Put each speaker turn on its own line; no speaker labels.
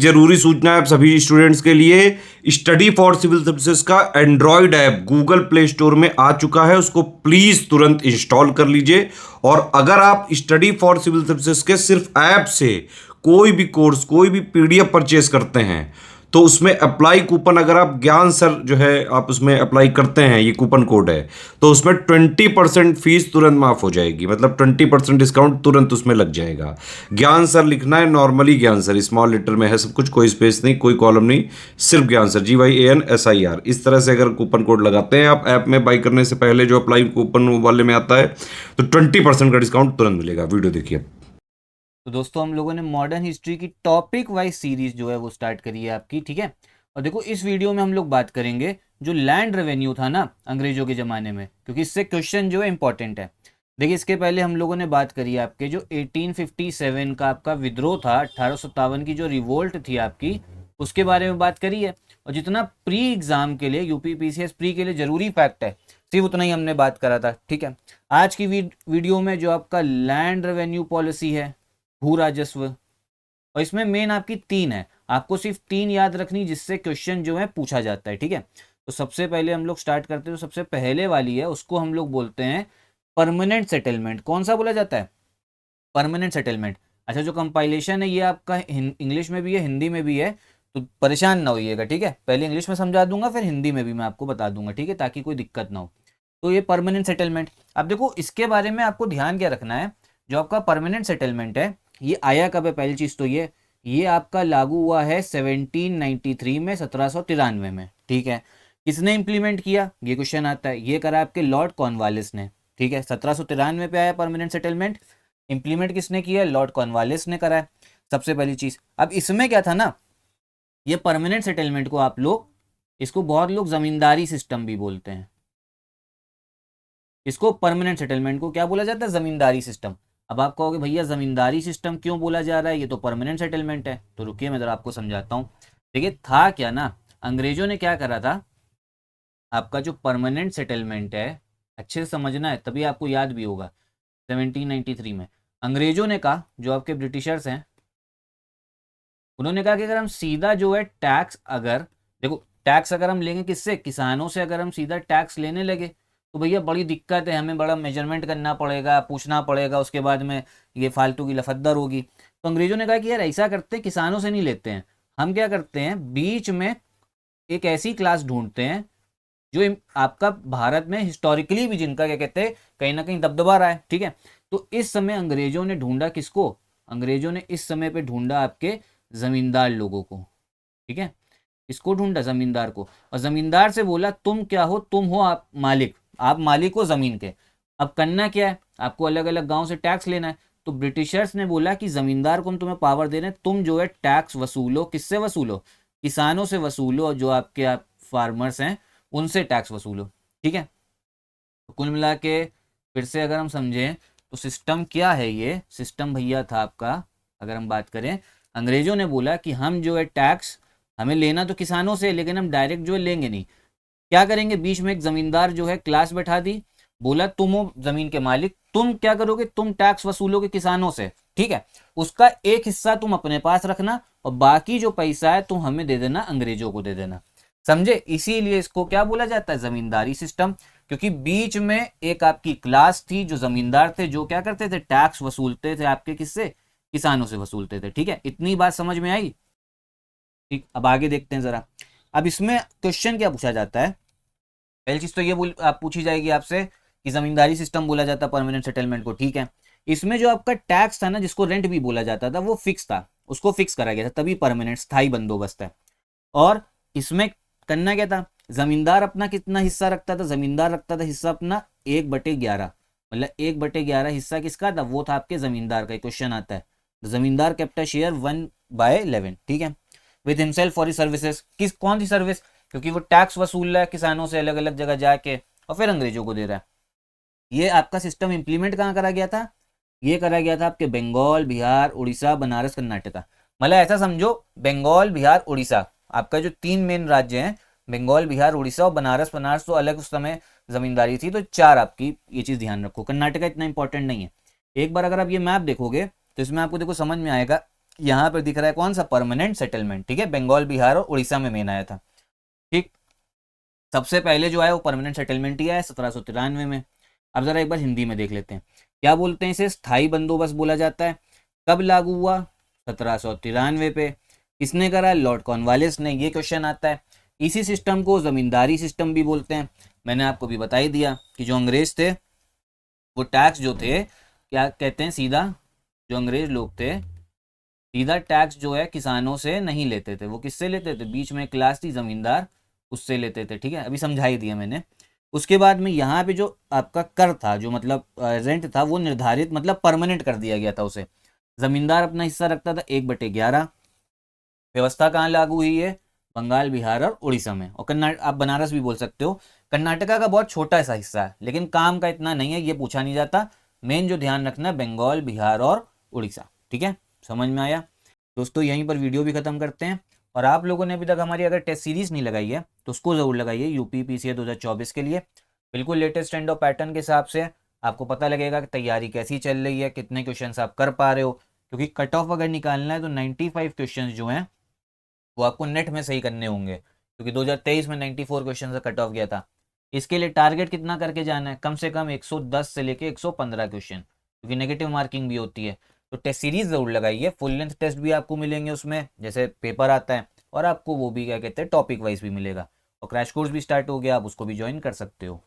जरूरी सूचना है आप सभी स्टूडेंट्स के लिए, स्टडी फॉर सिविल सर्विसेज का Android app Google play store में आ चुका है, उसको प्लीज तुरंत इंस्टॉल कर लीजिए। और अगर आप स्टडी फॉर सिविल सर्विसेज के सिर्फ ऐप से कोई भी कोर्स, कोई भी पीडीएफ परचेस करते हैं तो उसमें अप्लाई कूपन, अगर आप ज्ञान सर जो है आप उसमें अप्लाई करते हैं, ये कूपन कोड है, तो उसमें 20% फीस तुरंत माफ हो जाएगी, मतलब 20% डिस्काउंट तुरंत उसमें लग जाएगा। ज्ञान सर लिखना है, नॉर्मली ज्ञान सर स्मॉल लेटर में है सब कुछ, कोई स्पेस नहीं, कोई कॉलम नहीं, सिर्फ ज्ञान सर, GYANSIR। इस तरह से अगर कूपन कोड लगाते हैं आप ऐप में बाई करने से पहले, जो अप्लाई कूपन वाले में आता है, तो 20% का डिस्काउंट तुरंत मिलेगा। वीडियो देखिए।
तो दोस्तों हम लोगों ने मॉडर्न हिस्ट्री की टॉपिक वाइज सीरीज जो है वो स्टार्ट करी है आपकी, ठीक है। और देखो इस वीडियो में हम लोग बात करेंगे जो लैंड रेवेन्यू था ना अंग्रेजों के ज़माने में, क्योंकि इससे क्वेश्चन जो है इंपॉर्टेंट है। देखिए इसके पहले हम लोगों ने बात करी है आपके जो 1857 का आपका विद्रोह था, 1857 की जो रिवोल्ट थी आपकी, उसके बारे में बात करी है। और जितना प्री एग्जाम के लिए, यूपी पीसीएस प्री के लिए जरूरी फैक्ट है, सिर्फ उतना ही हमने बात करा था, ठीक है। आज की वीडियो में जो आपका लैंड रेवेन्यू पॉलिसी है, भू राजस्व, और इसमें मेन आपकी 3 है, आपको सिर्फ 3 याद रखनी जिससे क्वेश्चन जो है पूछा जाता है, ठीक है। तो सबसे पहले हम लोग स्टार्ट करते हैं, तो सबसे पहले वाली है उसको हम लोग बोलते हैं परमानेंट सेटलमेंट। कौन सा बोला जाता है? Permanent settlement. अच्छा, जो कंपाइलेशन है ये आपका इंग्लिश में भी है, हिंदी में भी है, तो परेशान ना होइएगा, ठीक है। पहले इंग्लिश में समझा दूंगा, फिर हिंदी में भी मैं आपको बता दूंगा, ठीक है, ताकि कोई दिक्कत ना हो। तो ये परमानेंट सेटलमेंट, अब देखो इसके बारे में आपको ध्यान क्या रखना है। जो आपका परमानेंट सेटलमेंट है ये आया कब है? पहली चीज तो ये आपका लागू हुआ है 1793 में, 1793 में, ठीक है। किसने इंप्लीमेंट किया ये क्वेश्चन आता है, ये करा आपके लॉर्ड कॉर्नवालिस ने, ठीक है। 1793 पे आया परमानेंट सेटलमेंट, इंप्लीमेंट किसने किया? लॉर्ड कॉर्नवालिस ने करा है, सबसे पहली चीज। अब इसमें क्या था ना, ये परमानेंट सेटलमेंट को आप लोग, इसको बहुत लोग जमींदारी सिस्टम भी बोलते हैं। इसको परमानेंट सेटलमेंट को क्या बोला जाता है? जमींदारी सिस्टम। अब आप कहोगे भैया जमींदारी सिस्टम क्यों बोला जा रहा है, ये तो परमानेंट सेटलमेंट है। तो रुकिए मैं जरा आपको समझाता हूँ। देखिए था क्या ना, अंग्रेजों ने क्या करा था, आपका जो परमानेंट सेटलमेंट है, अच्छे से समझना है तभी आपको याद भी होगा। 1793 में अंग्रेजों ने कहा, जो आपके ब्रिटिशर्स हैं, उन्होंने कहा कि अगर हम सीधा जो है टैक्स, अगर देखो टैक्स अगर हम लेंगे किससे? किसानों से। अगर हम सीधा टैक्स लेने लगे तो भैया बड़ी दिक्कत है, हमें बड़ा मेजरमेंट करना पड़ेगा, पूछना पड़ेगा, उसके बाद में ये फालतू की लफद्दर होगी। तो अंग्रेजों ने कहा कि यार ऐसा करते हैं, किसानों से नहीं लेते हैं, हम क्या करते हैं, बीच में एक ऐसी क्लास ढूंढते हैं जो आपका भारत में हिस्टोरिकली भी, जिनका क्या कहते हैं, कहीं ना कहीं दबदबा रहा है, ठीक है। तो इस समय अंग्रेजों ने ढूंढा किसको? अंग्रेजों ने इस समय पे ढूंढा आपके जमींदार लोगों को, ठीक है। इसको ढूंढा जमींदार को, और जमींदार से बोला तुम क्या हो? तुम हो आप मालिक, आप मालिक हो जमीन के। अब करना क्या है, आपको अलग अलग गांव से टैक्स लेना है। तो ब्रिटिशर्स ने बोला कि जमींदार को हम तुम्हें पावर दे रहे हैं, तुम जो है टैक्स वसूलो। किससे वसूलो? किसानों से वसूलो, जो आपके आप फार्मर्स हैं उनसे टैक्स वसूलो, ठीक है। तो कुल मिला के फिर से अगर हम समझें तो सिस्टम क्या है, ये सिस्टम भैया था आपका, अगर हम बात करें, अंग्रेजों ने बोला कि हम जो है टैक्स, हमें लेना तो किसानों से, लेकिन हम डायरेक्ट जो है लेंगे नहीं। क्या करेंगे, बीच में एक जमींदार जो है क्लास बैठा दी, बोला तुम हो जमीन के मालिक, तुम क्या करोगे, तुम टैक्स वसूलोगे किसानों से, ठीक है। उसका एक हिस्सा तुम अपने पास रखना और बाकी जो पैसा है तुम हमें दे देना, अंग्रेजों को दे देना, समझे। इसीलिए इसको क्या बोला जाता है? जमींदारी सिस्टम। क्योंकि बीच में एक आपकी क्लास थी जो जमींदार थे, जो क्या करते थे, टैक्स वसूलते थे आपके किससे? किसानों से वसूलते थे, ठीक है। इतनी बात समझ में आई? ठीक, अब आगे देखते हैं जरा। अब इसमें क्वेश्चन क्या पूछा जाता है, पहली चीज तो ये आप पूछी जाएगी आपसे कि जमींदारी सिस्टम बोला जाता है परमानेंट सेटलमेंट को, ठीक है। इसमें जो आपका टैक्स था ना, जिसको रेंट भी बोला जाता था, वो फिक्स था, उसको फिक्स करा गया था, तभी परमानेंट स्थायी बंदोबस्त है। और इसमें करना क्या था, जमींदार अपना कितना हिस्सा रखता था? जमींदार रखता था हिस्सा अपना 1/11, मतलब 1/11 हिस्सा किसका था? वो था आपके जमींदार का। क्वेश्चन आता है, जमींदार कैप्टा शेयर 1/11, ठीक है, विद हिमसेल्फ फॉर सर्विसेज। कौन सी सर्विस? क्योंकि वो टैक्स वसूल रहा है किसानों से अलग अलग जगह जाके और फिर अंग्रेजों को दे रहा है। ये आपका सिस्टम इंप्लीमेंट कहाँ करा गया था? ये करा गया था आपके बंगाल, बिहार, उड़ीसा, बनारस, कर्नाटका। मतलब ऐसा समझो, बंगाल, बिहार, उड़ीसा, आपका जो 3 मेन राज्य हैं, बंगाल, बिहार, उड़ीसा और बनारस। बनारस तो अलग उस समय जमींदारी थी, तो 4 आपकी, ये चीज ध्यान रखो। कर्नाटका इतना इंपॉर्टेंट नहीं है। एक बार अगर आप ये मैप देखोगे तो इसमें आपको देखो समझ में आएगा यहाँ पर दिख रहा है कौन सा, परमानेंट सेटलमेंट, ठीक है, बंगाल, बिहार और उड़ीसा में मेन आया था, ठीक। सबसे पहले जो आया वो परमानेंट सेटलमेंट ही आया 1793 में। अब जरा एक बार हिंदी में देख लेते हैं, क्या बोलते हैं इसे, स्थायी बंदोबस्त बोला जाता है। कब लागू हुआ, 1793 पे। किसने करा, लॉर्ड कॉर्नवालिस ने, ये क्वेश्चन आता है। इसी सिस्टम को जमींदारी सिस्टम भी बोलते हैं। मैंने आपको भी बता ही दिया कि जो अंग्रेज थे वो टैक्स जो थे, क्या कहते हैं, सीधा जो अंग्रेज लोग थे सीधा टैक्स जो है किसानों से नहीं लेते थे, वो किससे लेते थे, बीच में क्लास थी जमींदार, उससे लेते थे, ठीक है, अभी समझा ही दिया मैंने। उसके बाद में यहाँ पे जो आपका कर था, जो मतलब रेंट था, वो निर्धारित मतलब परमानेंट कर दिया गया था उसे। जमींदार अपना हिस्सा रखता था 1/11। व्यवस्था कहाँ लागू हुई है, बंगाल, बिहार और उड़ीसा में। और कर्नाटक, आप बनारस भी बोल सकते हो। कर्नाटका का बहुत छोटा सा हिस्सा है, लेकिन काम का इतना नहीं है, ये पूछा नहीं जाता। मेन जो ध्यान रखना है बंगाल, बिहार और उड़ीसा, ठीक है, समझ में आया। दोस्तों यहीं पर वीडियो भी खत्म करते हैं। और आप लोगों ने अभी तक हमारी अगर टेस्ट सीरीज नहीं लगाई है तो उसको ज़रूर लगाइए, यूपी पीसीए 2024 के लिए। बिल्कुल लेटेस्ट ट्रेंड और पैटर्न के हिसाब से आपको पता लगेगा कि तैयारी कैसी चल रही है, कितने क्वेश्चंस आप कर पा रहे हो। क्योंकि कट ऑफ अगर निकालना है तो 95 क्वेश्चंस जो हैं वो आपको नेट में सही करने होंगे, क्योंकि 2023 में 94 क्वेश्चन का कट ऑफ गया था। इसके लिए टारगेट कितना करके जाना है, कम से कम 110 से लेके 115 क्वेश्चन, क्योंकि नेगेटिव मार्किंग भी होती है। तो टेस्ट सीरीज ज़रूर लगाइए, फुल लेंथ टेस्ट भी आपको मिलेंगे उसमें, जैसे पेपर आता है, और आपको वो भी क्या कहते हैं टॉपिक वाइज भी मिलेगा। और क्रैश कोर्स भी स्टार्ट हो गया, आप उसको भी ज्वाइन कर सकते हो।